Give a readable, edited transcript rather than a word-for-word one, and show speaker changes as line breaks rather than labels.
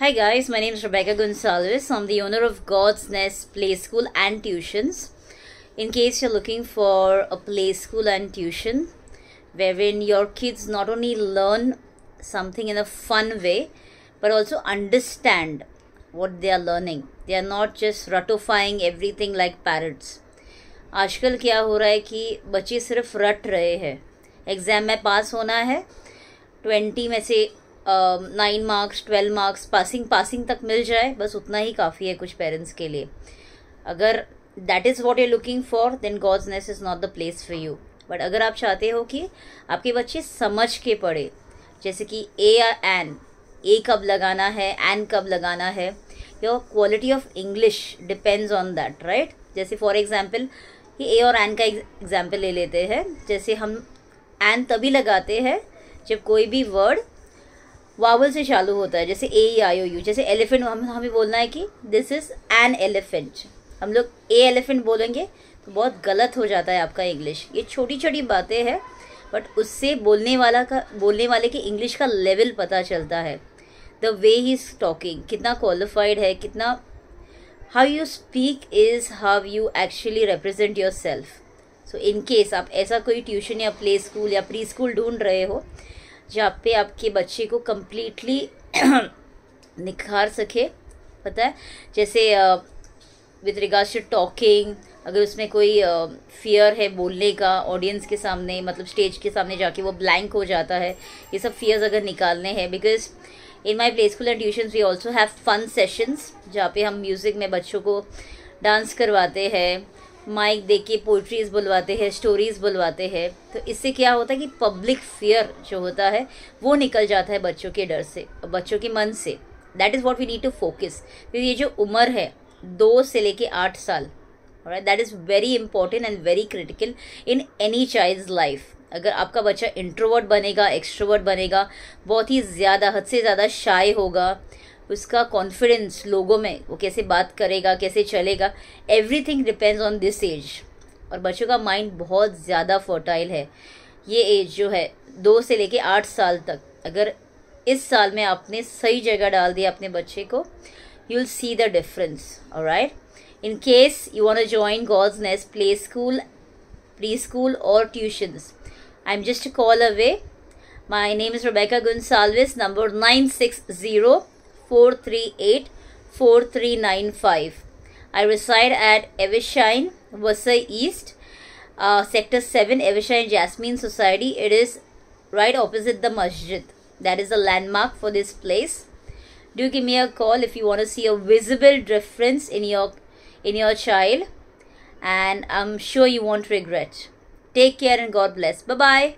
Hi guys, my name is Rebecca Gonsalves. I'm the owner of God's Nest Play School and Tuitions. In case you're looking for a play school and tuition wherein your kids not only learn something in a fun way but also understand what they are learning. They are not just ratifying everything like parrots. आजकल क्या हो रहा है कि बच्चे सिर्फ रट रहे हैं. एग्ज़ाम में पास होना है, 20 में से 9 मार्क्स 12 मार्क्स पासिंग तक मिल जाए, बस उतना ही काफ़ी है कुछ पेरेंट्स के लिए. अगर that is what you looking for, then God's nest is not the place for you. But अगर आप चाहते हो कि आपके बच्चे समझ के पढ़े, जैसे कि ए या एन, ए कब लगाना है, एन कब लगाना है, your quality of English depends on that, right. जैसे फॉर एग्जाम्पल कि ए और एन का एग्जाम्पल ले लेते हैं. जैसे हम एन तभी लगाते हैं जब कोई भी वर्ड वावल से चालू होता है, जैसे ए आई ओ यू. जैसे एलिफेंट हमें बोलना है कि दिस इज़ एन एलिफेंट. हम लोग ए एलिफेंट बोलेंगे तो बहुत गलत हो जाता है आपका इंग्लिश. ये छोटी छोटी बातें हैं बट उससे बोलने वाले की इंग्लिश का लेवल पता चलता है. The way he is talking, कितना क्वालिफाइड है, कितना how you speak is how you actually represent your self. So in case आप ऐसा कोई ट्यूशन या प्ले स्कूल या प्री स्कूल ढूंढ रहे हो जहाँ पे आपके बच्चे को कम्प्लीटली निखार सके, पता है, जैसे विथ रिगार्ड्स टू टॉकिंग, अगर उसमें कोई फियर है बोलने का ऑडियंस के सामने, मतलब स्टेज के सामने जाके वो ब्लैंक हो जाता है, ये सब फियर्स अगर निकालने हैं. Because in my play school and tuitions we also have fun sessions जहाँ पे हम म्यूज़िक में बच्चों को डांस करवाते हैं, माइक दे के पोइट्रीज बुलवाते हैं, स्टोरीज बुलवाते हैं. तो इससे क्या होता है कि पब्लिक फियर जो होता है वो निकल जाता है बच्चों के डर से, बच्चों के मन से. That is what we need to focus. फिर ये जो उम्र है 2 से लेके 8 साल, right, that is very important and very critical in any child's life. अगर आपका बच्चा इंट्रोवर्ट बनेगा, एक्सट्रोवर्ट बनेगा, बहुत ही ज़्यादा हद से ज़्यादा शाय होगा, उसका कॉन्फिडेंस लोगों में, वो कैसे बात करेगा, कैसे चलेगा, everything depends on this age. और बच्चों का माइंड बहुत ज़्यादा फर्टाइल है. ये एज जो है 2 से लेके 8 साल तक, अगर इस साल में आपने सही जगह डाल दिया अपने बच्चे को, you will see the difference. Alright, in case you want to join God's Nest play school, pre school और tuitions, I am just a call away. My name is Rebecca Gonsalves, number 960-438-4395. I reside at Evershine, Vasai East, Sector 7, Evershine Jasmine Society. It is right opposite the masjid. That is the landmark for this place. Do give me a call if you want to see a visible difference in your child, and I'm sure you won't regret. Take care and God bless. Bye bye.